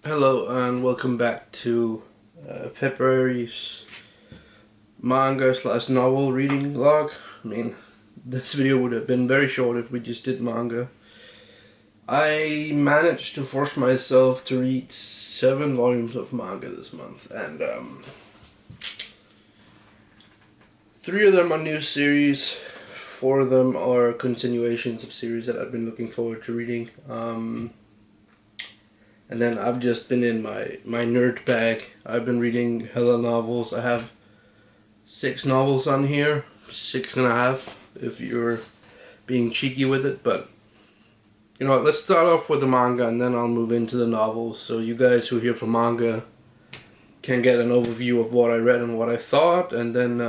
Hello and welcome back to February's manga slash novel reading log. This video would have been very short if we just did manga. I managed to force myself to read 7 volumes of manga this month, and 3 of them are new series, 4 of them are continuations of series that I've been looking forward to reading. And then I've just been in my nerd bag. I've been reading hella novels. I have 6 novels on here. 6.5 if you're being cheeky with it. But, you know what, let's start off with the manga and then I'll move into the novels. So you guys who are here for manga can get an overview of what I read and what I thought. And then,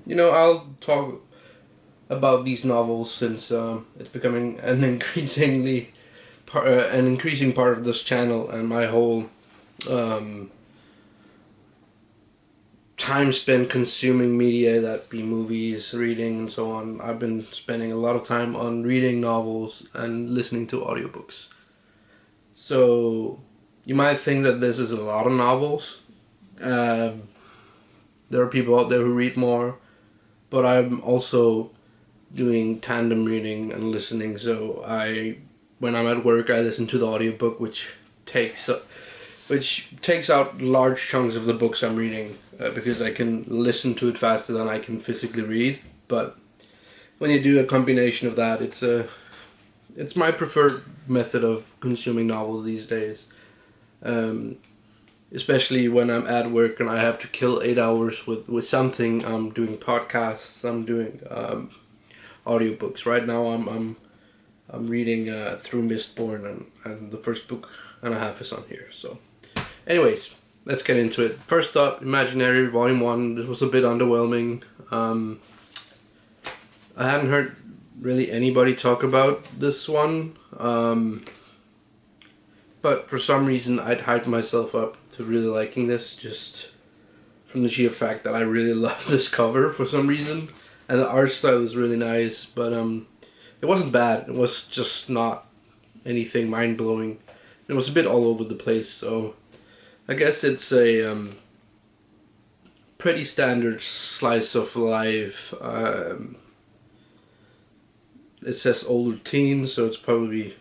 I'll talk about these novels since it's becoming an increasing part of this channel, and my whole time spent consuming media, that be movies, reading, and so on. I've been spending a lot of time on reading novels and listening to audiobooks. So you might think that this is a lot of novels. There are people out there who read more, but I'm also doing tandem reading and listening, so when I'm at work, I listen to the audiobook, which takes out large chunks of the books I'm reading, because I can listen to it faster than I can physically read. But when you do a combination of that, it's my preferred method of consuming novels these days. Especially when I'm at work and I have to kill 8 hours with something. I'm doing podcasts, I'm doing audiobooks. Right now I'm reading through Mistborn, and the first book and a half is on here. So anyways, let's get into it. First up, Imaginary Volume 1. This was a bit underwhelming. I hadn't heard really anybody talk about this one, but for some reason I'd hyped myself up to really liking this, just from the sheer fact that I really love this cover for some reason, and the art style is really nice. But it wasn't bad. It was just not anything mind-blowing. It was a bit all over the place, so I guess it's a pretty standard slice of life. It says older teen, so it's probably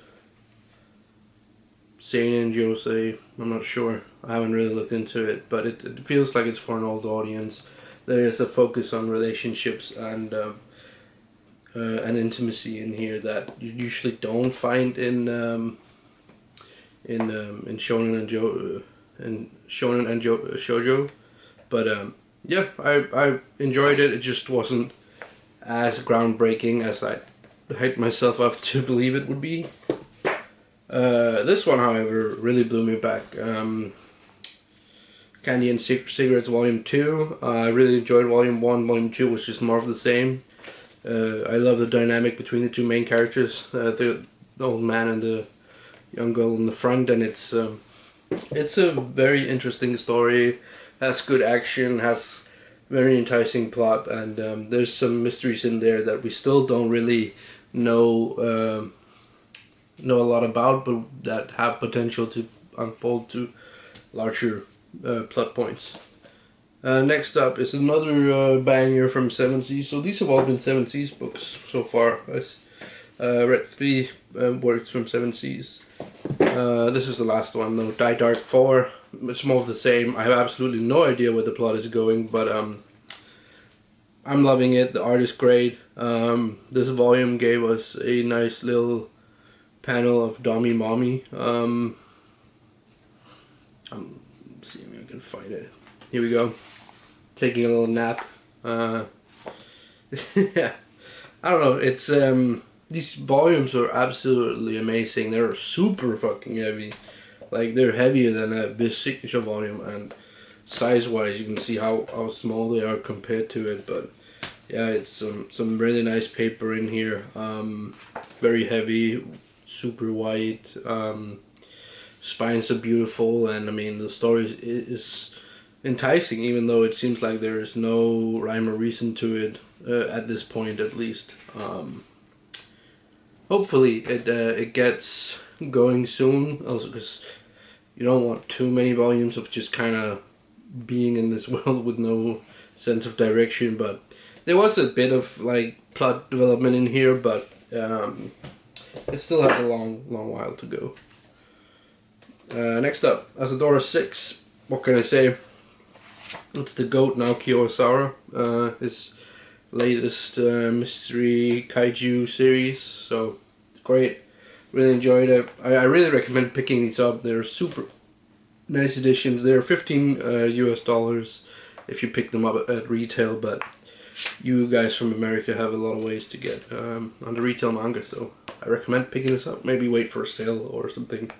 seinen josei. I'm not sure. I haven't really looked into it, but it feels like it's for an old audience. There is a focus on relationships and an intimacy in here that you usually don't find in shonen and shoujo. But yeah, I enjoyed it. It just wasn't as groundbreaking as I hyped myself up to believe it would be. This one, however, really blew me back. Candy and Cigarettes Volume 2. I really enjoyed Volume 1. Volume 2 was just more of the same. I love the dynamic between the two main characters, the old man and the young girl in the front, and it's a very interesting story. Has good action, has very enticing plot, and there's some mysteries in there that we still don't really know a lot about, but that have potential to unfold to larger plot points. Next up is another banger from 7Seas. So these have all been 7Seas books so far. I read 3 works from 7Seas. This is the last one though, Die Dark 4. It's more of the same. I have absolutely no idea where the plot is going, but I'm loving it. The art is great. This volume gave us a nice little panel of Dommy Mommy. I'm seeing if I can find it. Here we go. Taking a little nap. Yeah, I don't know. It's these volumes are absolutely amazing. They're super fucking heavy. Like, they're heavier than a Viz Signature volume, and size-wise, you can see how small they are compared to it. But yeah, it's some really nice paper in here. Very heavy, super white. Spines are beautiful, and I mean the story is enticing, even though it seems like there is no rhyme or reason to it at this point, at least. Hopefully it gets going soon. Also, because you don't want too many volumes of just kind of being in this world with no sense of direction. But there was a bit of like plot development in here, but it still has a long while to go. Next up, Asadora 6. What can I say? It's the GOAT Naoki Urasawa. His latest mystery kaiju series. So great. Really enjoyed it. I really recommend picking these up. They're super nice editions. They're $15 US if you pick them up at retail, but you guys from America have a lot of ways to get on the retail manga, so I recommend picking this up. Maybe wait for a sale or something.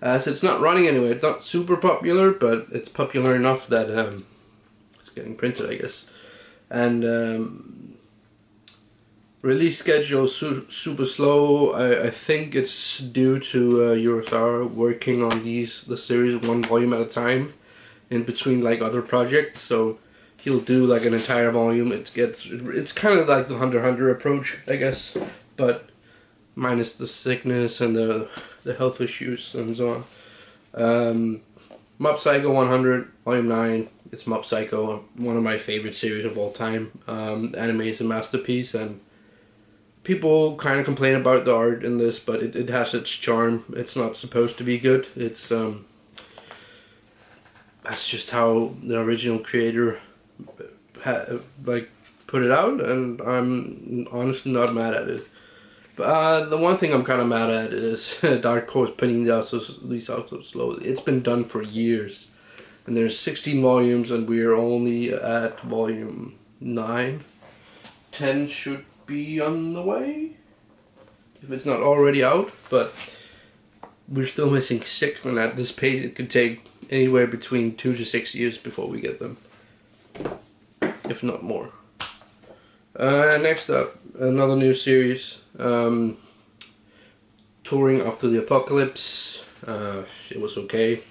So it's not running anyway. It's not super popular, but it's popular enough that it's getting printed, I guess. And release schedule super slow. I think it's due to Urasawa working on the series one volume at a time in between like other projects. So he'll do like an entire volume. It's kind of like the Hunter x Hunter approach, I guess, but minus the sickness and the health issues and so on. Mob Psycho 100 Volume 9. It's Mob Psycho, one of my favorite series of all time. Anime is a masterpiece, and people kind of complain about the art in this, but it has its charm. It's not supposed to be good. It's that's just how the original creator like put it out, and I'm honestly not mad at it. But the one thing I'm kind of mad at is Dark Horse putting these out so slowly. It's been done for years, and there's 16 volumes, and we're only at volume 9. 10 should be on the way, if it's not already out, but we're still missing 6, and at this pace it could take anywhere between 2 to 6 years before we get them, if not more. Next up, another new series, Touring After the Apocalypse. It was okay.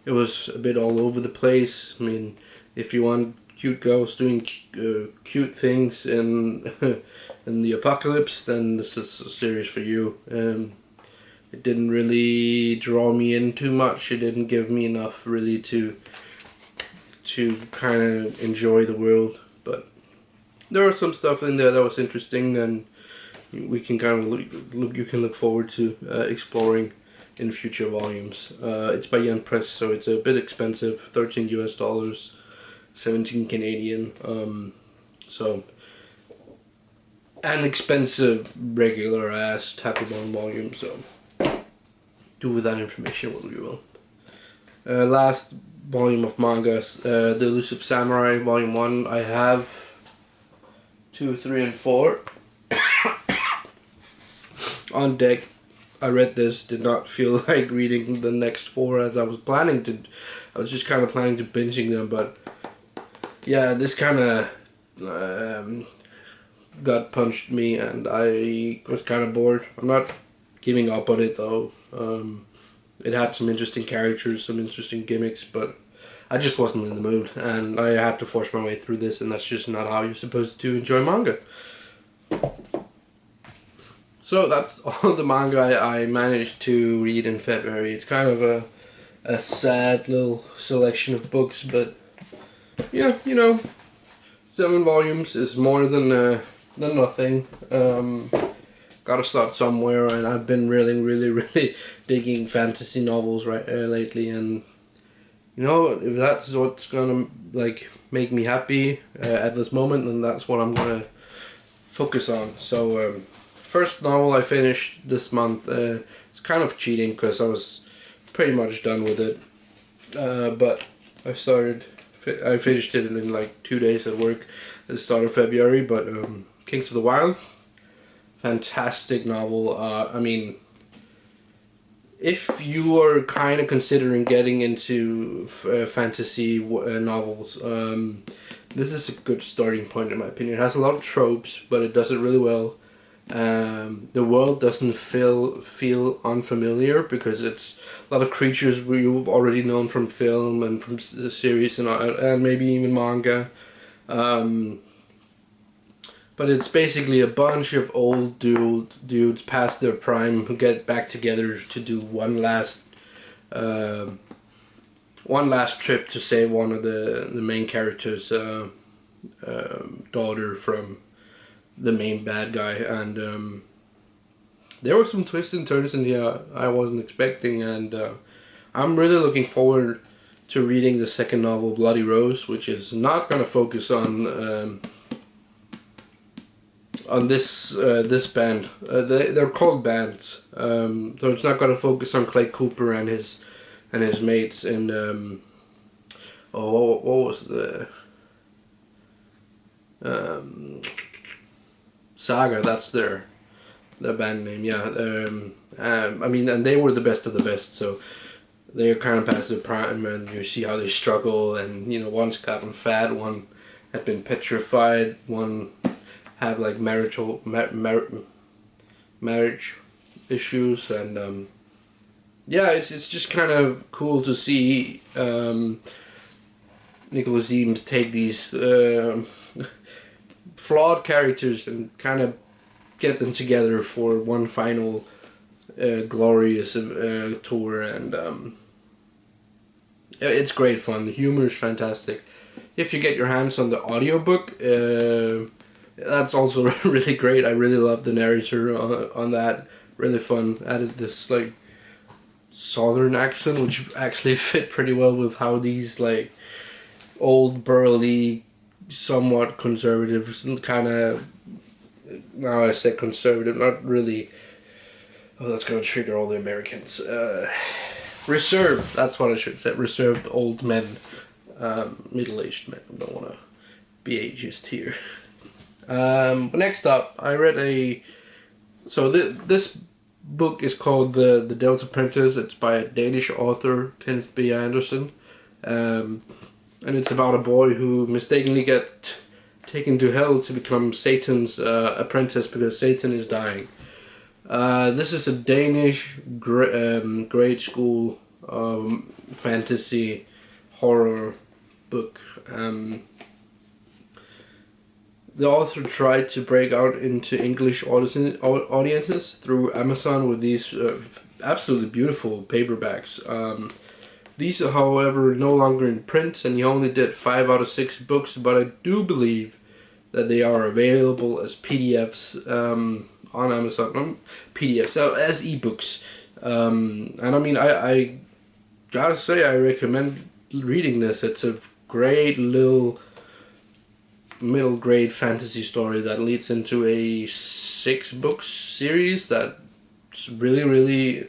It was a bit all over the place. I mean, if you want cute girls doing cute things in in the apocalypse, then this is a series for you. It didn't really draw me in too much. It didn't give me enough really to kind of enjoy the world, but there was some stuff in there that was interesting, and we can kind of you can look forward to exploring in future volumes. It's by Yen Press, so it's a bit expensive, $13 US, 17 Canadian. So an expensive regular ass Tapabon volume. So do with that information what you will. Last volume of manga, The Elusive Samurai, Volume 1. I have 2, 3, and 4 on deck. I read this, did not feel like reading the next 4 as I was planning to. I was just kind of planning to binging them, but yeah, this kind of gut punched me, and I was kind of bored. I'm not giving up on it though. It had some interesting characters, some interesting gimmicks, but I just wasn't in the mood, and I had to force my way through this, and that's just not how you're supposed to enjoy manga. So that's all the manga I managed to read in February. It's kind of a sad little selection of books, but yeah, you know, 7 volumes is more than nothing. Gotta start somewhere, and I've been really digging fantasy novels lately, and you know, if that's what's gonna like make me happy at this moment, then that's what I'm gonna focus on. So first novel I finished this month. It's kind of cheating because I was pretty much done with it, but I finished it in like 2 days at work at the start of February. But Kings of the Wild, fantastic novel. I mean, if you are kind of considering getting into fantasy novels, this is a good starting point in my opinion. It has a lot of tropes, but it does it really well. The world doesn't feel unfamiliar because it's a lot of creatures you've already known from film and from the series and maybe even manga. But it's basically a bunch of old dudes past their prime who get back together to do one last one last trip to save one of the main characters' daughter from the main bad guy, and there were some twists and turns in here I wasn't expecting, and I'm really looking forward to reading the second novel, Bloody Rose, which is not going to focus on this band. They're called bands, so it's not going to focus on Clay Cooper and his mates. And what was the Saga? That's their band name. Yeah. I mean, and they were the best of the best, so they're kind of past their prime, and you see how they struggle. And you know, one's gotten fat, one had been petrified, one have like marriage issues, and yeah, it's just kind of cool to see Nicholas Eames take these flawed characters and kind of get them together for one final glorious tour, and it's great fun. The humor is fantastic. If you get your hands on the audiobook, that's also really great. I really love the narrator on that. Really fun. Added this like southern accent, which actually fit pretty well with how these like old burly, somewhat conservative, kind of, now I said conservative, not really, oh that's going to trigger all the Americans, reserved, that's what I should say, reserved old men, middle-aged men. I don't want to be ageist here. But next up, I read this book is called The Devil's Apprentice. It's by a Danish author, Kenneth B. Anderson, and it's about a boy who mistakenly gets taken to hell to become Satan's apprentice because Satan is dying. This is a Danish grade school fantasy horror book. The author tried to break out into English audiences through Amazon with these absolutely beautiful paperbacks. These are, however, no longer in print, and he only did 5 out of 6 books, but I do believe that they are available as PDFs on Amazon. PDFs, as ebooks. And I mean, I gotta say, I recommend reading this. It's a great little middle grade fantasy story that leads into a 6-book series that's really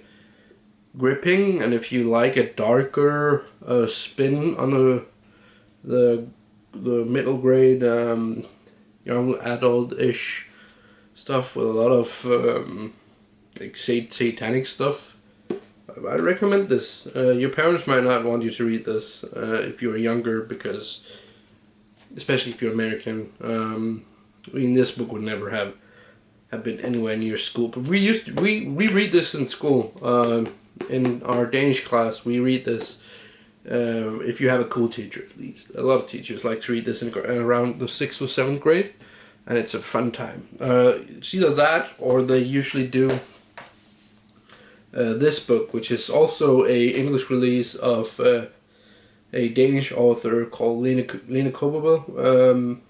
gripping, and if you like a darker spin on the middle grade young adult-ish stuff with a lot of like satanic stuff, I recommend this. Your parents might not want you to read this if you're younger, because especially if you're American. I mean, this book would never have been anywhere near school. But we read this in school. In our Danish class, we read this. If you have a cool teacher, at least. A lot of teachers like to read this in around the 6th or 7th grade, and it's a fun time. It's either that, or they usually do this book, which is also a English release of a Danish author called Lene Kobberville,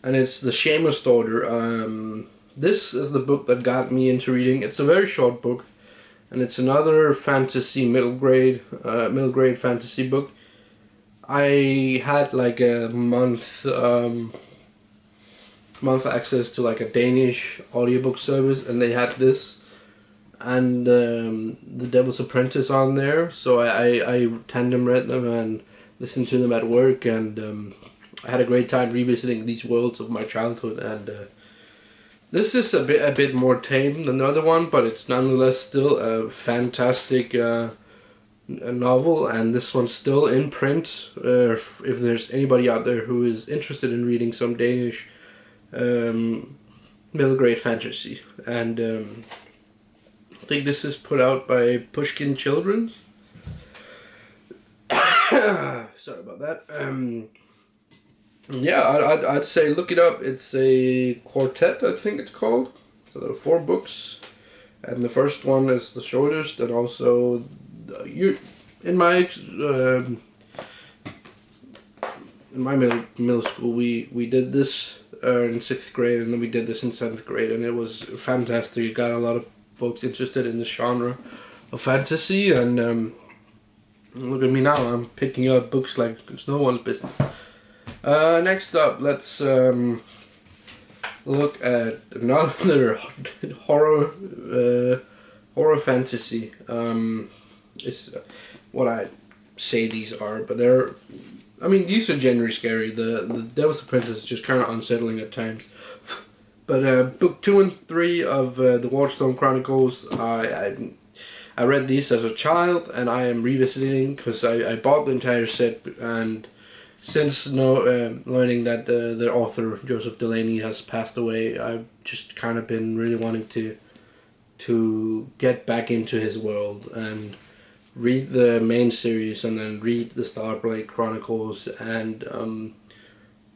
and it's The Shamer's Daughter. This is the book that got me into reading. It's a very short book, and it's another fantasy middle grade fantasy book. I had like a month access to like a Danish audiobook service, and they had this and The Devil's Apprentice on there, so I tandem read them and listened to them at work, and I had a great time revisiting these worlds of my childhood. And this is a bit more tame than the other one, but it's nonetheless still a fantastic novel, and this one's still in print. If there's anybody out there who is interested in reading some Danish middle grade fantasy, and I think this is put out by Pushkin Children's. Sorry about that. Yeah, I'd say look it up. It's a quartet, I think it's called. So there are 4 books, and the first one is the shortest, and also you in my middle school we did this in 6th grade, and then we did this in 7th grade, and it was fantastic. It got a lot of folks interested in the genre of fantasy, and look at me now, I'm picking up books like it's no one's business. Next up, let's look at another horror fantasy. It's what I say these are, but these are generally scary. The Devil's Apprentice is just kind of unsettling at times. But book 2 and 3 of the Waterstone Chronicles, I read these as a child, and I am revisiting because I bought the entire set, and since learning that the author Joseph Delaney has passed away, I've just kind of been really wanting to get back into his world and read the main series, and then read the Starblade Chronicles and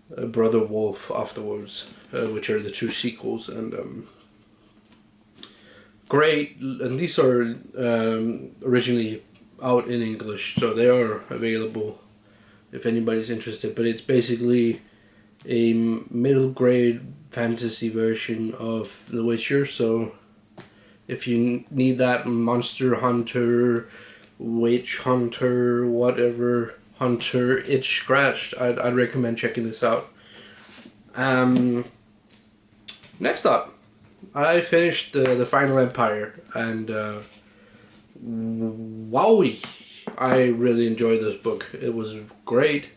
Brother Wolf afterwards, which are the 2 sequels, and great. And these are originally out in English, so they are available if anybody's interested. But it's basically a middle grade fantasy version of The Witcher, so if you need that monster hunter, witch hunter, whatever hunter itch scratched, I'd recommend checking this out. Next up, I finished the Final Empire, and wowie, I really enjoyed this book. It was great.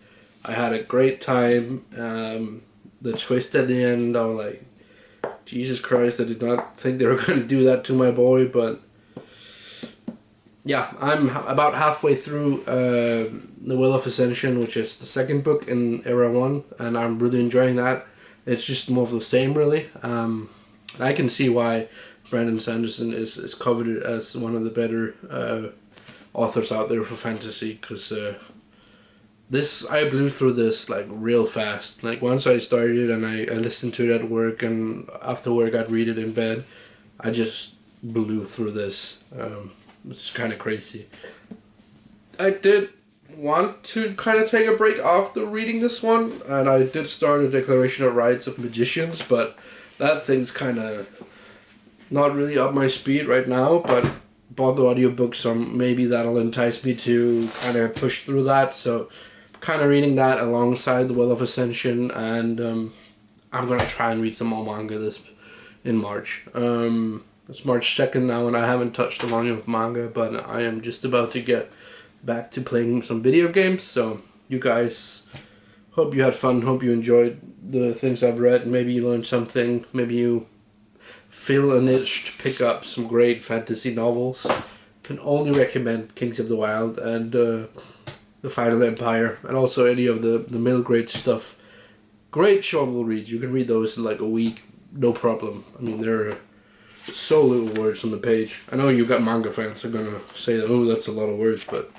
I had a great time. The twist at the end, I was like, Jesus Christ, I did not think they were going to do that to my boy, but yeah, I'm about halfway through The Will of Ascension, which is the 2nd book in Era 1, and I'm really enjoying that. It's just more of the same, really. I can see why Brandon Sanderson is coveted as one of the better authors out there for fantasy, because I blew through this like real fast. Like once I started and I listened to it at work, and after work I'd read it in bed. I just blew through this. It's kind of crazy. I did want to kind of take a break after reading this one, and I did start a Declaration of Rights of Magicians, but that thing's kind of not really up my speed right now, but bought the audiobook, so maybe that'll entice me to kind of push through that. So kind of reading that alongside The Will of Ascension, and I'm going to try and read some more manga in March. It's March 2nd now, and I haven't touched the volume of manga, but I am just about to get back to playing some video games. So you guys, hope you had fun, hope you enjoyed the things I've read. Maybe you learned something, maybe you feel an itch to pick up some great fantasy novels. Can only recommend Kings of the Wild and The Final Empire, and also any of the middle grade stuff. Great short little reads. You can read those in like a week, no problem. I mean, there are so little words on the page. I know you got manga fans are gonna say that, oh, that's a lot of words, but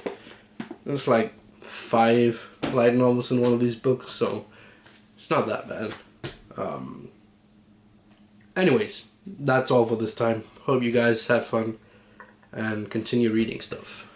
there's like 5 light novels in one of these books, so it's not that bad. Anyways, that's all for this time. Hope you guys have fun and continue reading stuff.